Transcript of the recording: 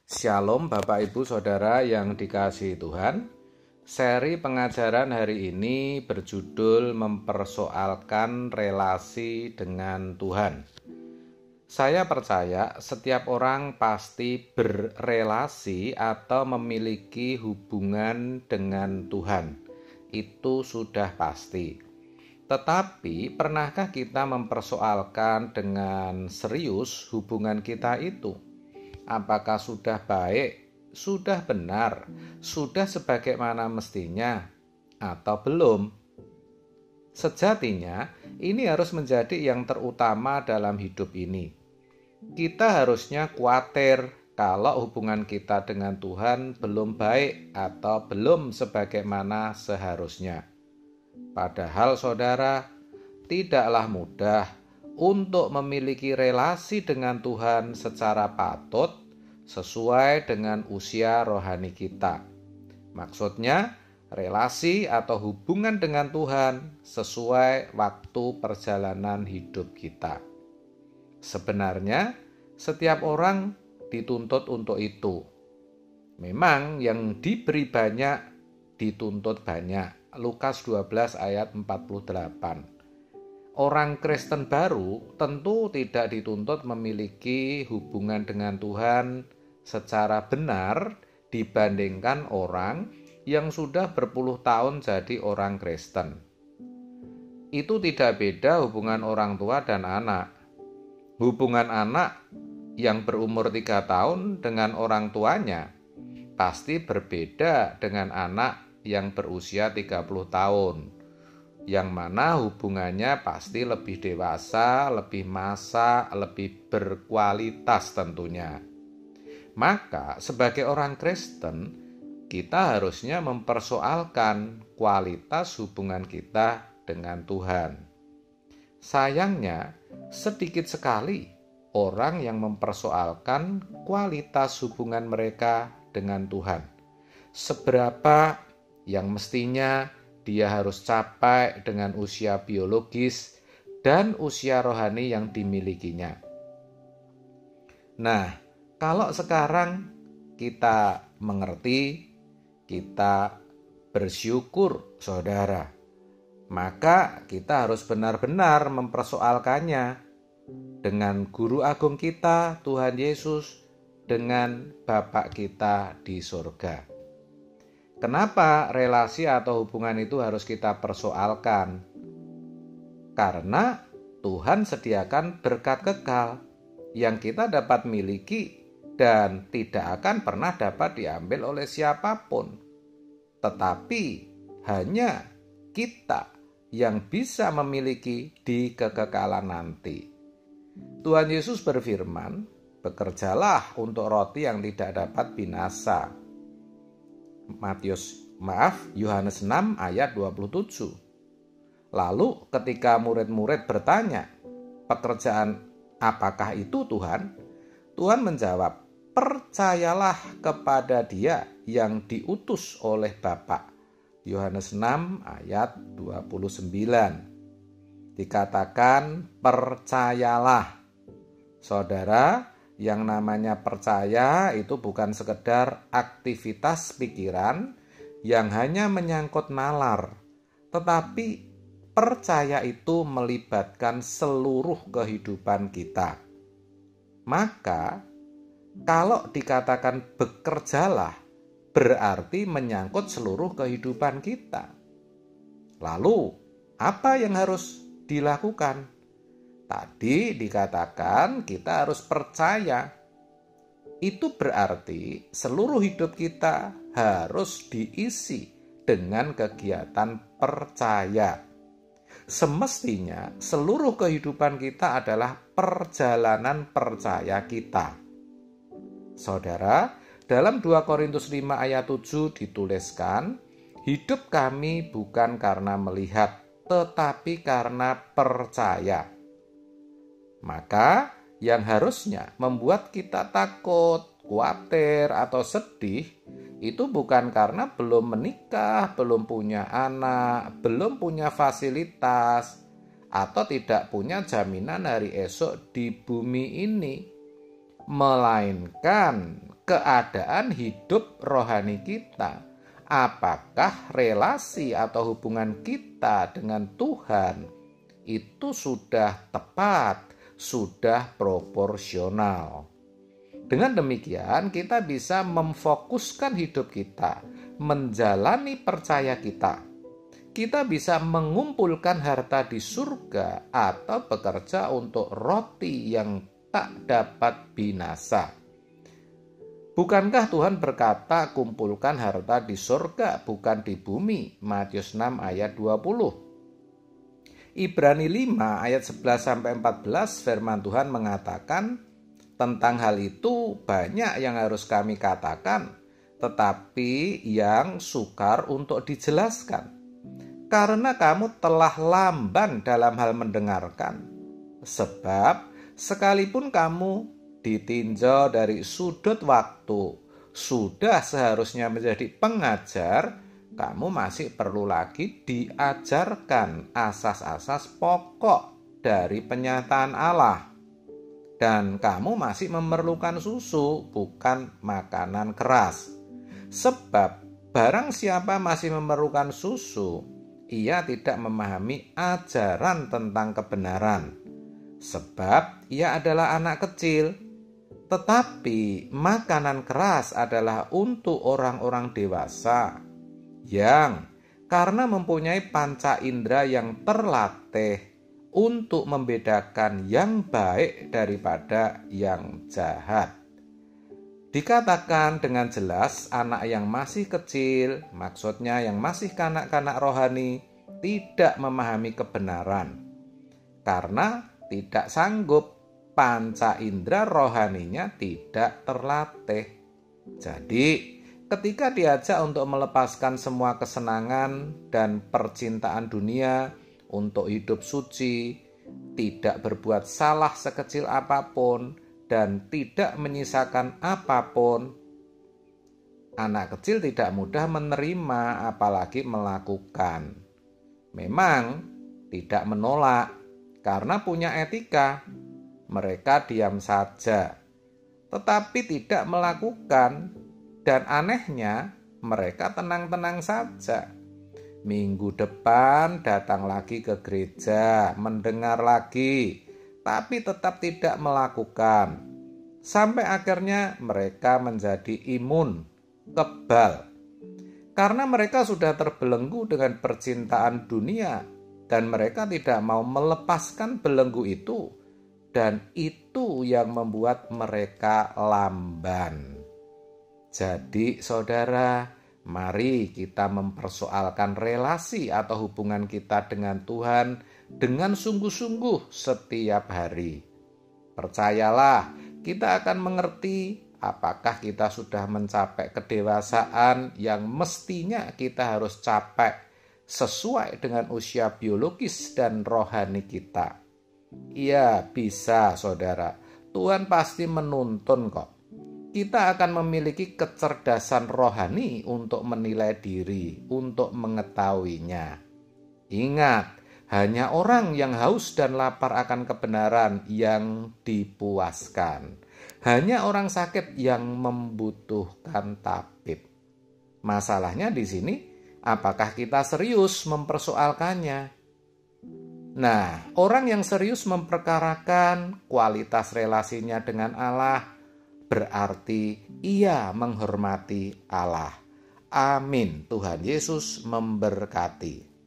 Shalom Bapak Ibu Saudara yang dikasihi Tuhan. Seri pengajaran hari ini berjudul mempersoalkan relasi dengan Tuhan. Saya percaya setiap orang pasti berrelasi atau memiliki hubungan dengan Tuhan. Itu sudah pasti. Tetapi pernahkah kita mempersoalkan dengan serius hubungan kita itu? Apakah sudah baik, sudah benar, sudah sebagaimana mestinya, atau belum? Sejatinya, ini harus menjadi yang terutama dalam hidup ini. Kita harusnya khawatir kalau hubungan kita dengan Tuhan belum baik atau belum sebagaimana seharusnya. Padahal saudara, tidaklah mudah untuk memiliki relasi dengan Tuhan secara patut sesuai dengan usia rohani kita. Maksudnya, relasi atau hubungan dengan Tuhan sesuai waktu perjalanan hidup kita. Sebenarnya, setiap orang dituntut untuk itu. Memang yang diberi banyak dituntut banyak. Lukas 12 ayat 48. Orang Kristen baru tentu tidak dituntut memiliki hubungan dengan Tuhan secara benar dibandingkan orang yang sudah berpuluh tahun jadi orang Kristen. Itu tidak beda hubungan orang tua dan anak. Hubungan anak yang berumur 3 tahun dengan orang tuanya pasti berbeda dengan anak yang berusia 30 tahun. Yang mana hubungannya pasti lebih dewasa, lebih masak, lebih berkualitas tentunya. Maka sebagai orang Kristen, kita harusnya mempersoalkan kualitas hubungan kita dengan Tuhan. Sayangnya, sedikit sekali orang yang mempersoalkan kualitas hubungan mereka dengan Tuhan. Seberapa yang mestinya dia harus capai dengan usia biologis dan usia rohani yang dimilikinya. Nah, kalau sekarang kita mengerti, kita bersyukur, saudara, maka kita harus benar-benar mempersoalkannya dengan Guru Agung kita, Tuhan Yesus, dengan Bapa kita di surga. Kenapa relasi atau hubungan itu harus kita persoalkan? Karena Tuhan sediakan berkat kekal yang kita dapat miliki dan tidak akan pernah dapat diambil oleh siapapun. Tetapi hanya kita yang bisa memiliki di kekekalan nanti. Tuhan Yesus berfirman, "Bekerjalah untuk roti yang tidak dapat binasa." Yohanes 6 ayat 27. Lalu ketika murid-murid bertanya, "Pekerjaan apakah itu Tuhan?" Tuhan menjawab, "Percayalah kepada Dia yang diutus oleh Bapa." Yohanes 6 ayat 29. Dikatakan percayalah. Saudara, yang namanya percaya itu bukan sekedar aktivitas pikiran yang hanya menyangkut nalar, tetapi percaya itu melibatkan seluruh kehidupan kita. Maka, kalau dikatakan bekerjalah, berarti menyangkut seluruh kehidupan kita. Lalu, apa yang harus dilakukan? Tadi dikatakan kita harus percaya. Itu berarti seluruh hidup kita harus diisi dengan kegiatan percaya. Semestinya seluruh kehidupan kita adalah perjalanan percaya kita. Saudara, dalam 2 Korintus 5 ayat 7 dituliskan, "Hidup kami bukan karena melihat, tetapi karena percaya." Maka yang harusnya membuat kita takut, khawatir, atau sedih itu bukan karena belum menikah, belum punya anak, belum punya fasilitas, atau tidak punya jaminan hari esok di bumi ini. Melainkan keadaan hidup rohani kita. Apakah relasi atau hubungan kita dengan Tuhan itu sudah tepat, sudah proporsional. Dengan demikian kita bisa memfokuskan hidup kita, menjalani percaya kita. Kita bisa mengumpulkan harta di surga atau bekerja untuk roti yang tak dapat binasa. Bukankah Tuhan berkata kumpulkan harta di surga bukan di bumi? Matius 6 ayat 20. Ibrani 5 ayat 11-14 firman Tuhan mengatakan, tentang hal itu banyak yang harus kami katakan, tetapi yang sukar untuk dijelaskan. Karena kamu telah lamban dalam hal mendengarkan. Sebab sekalipun kamu ditinjau dari sudut waktu, sudah seharusnya menjadi pengajar, kamu masih perlu lagi diajarkan asas-asas pokok dari penyataan Allah. Dan kamu masih memerlukan susu, bukan makanan keras. Sebab barang siapa masih memerlukan susu, ia tidak memahami ajaran tentang kebenaran. Sebab ia adalah anak kecil. Tetapi makanan keras adalah untuk orang-orang dewasa yang karena mempunyai panca indera yang terlatih untuk membedakan yang baik daripada yang jahat. Dikatakan dengan jelas anak yang masih kecil, maksudnya yang masih kanak-kanak rohani, tidak memahami kebenaran karena tidak sanggup. Panca indera rohaninya tidak terlatih. Jadi, ketika diajak untuk melepaskan semua kesenangan dan percintaan dunia untuk hidup suci, tidak berbuat salah sekecil apapun, dan tidak menyisakan apapun, anak kecil tidak mudah menerima apalagi melakukan. Memang tidak menolak karena punya etika. Mereka diam saja, tetapi tidak melakukan, dan anehnya mereka tenang-tenang saja. Minggu depan datang lagi ke gereja, mendengar lagi, tapi tetap tidak melakukan. Sampai akhirnya mereka menjadi imun, kebal. Karena mereka sudah terbelenggu dengan percintaan dunia, dan mereka tidak mau melepaskan belenggu itu. Dan itu yang membuat mereka lamban. Jadi saudara, mari kita mempersoalkan relasi atau hubungan kita dengan Tuhan dengan sungguh-sungguh setiap hari. Percayalah, kita akan mengerti apakah kita sudah mencapai kedewasaan yang mestinya kita harus capai sesuai dengan usia biologis dan rohani kita. Iya, bisa saudara. Tuhan pasti menuntun kok. Kita akan memiliki kecerdasan rohani untuk menilai diri, untuk mengetahuinya. Ingat, hanya orang yang haus dan lapar akan kebenaran yang dipuaskan. Hanya orang sakit yang membutuhkan tabib. Masalahnya di sini, apakah kita serius mempersoalkannya? Nah, orang yang serius memperkarakan kualitas relasinya dengan Allah, berarti ia menghormati Allah. Amin. Tuhan Yesus memberkati.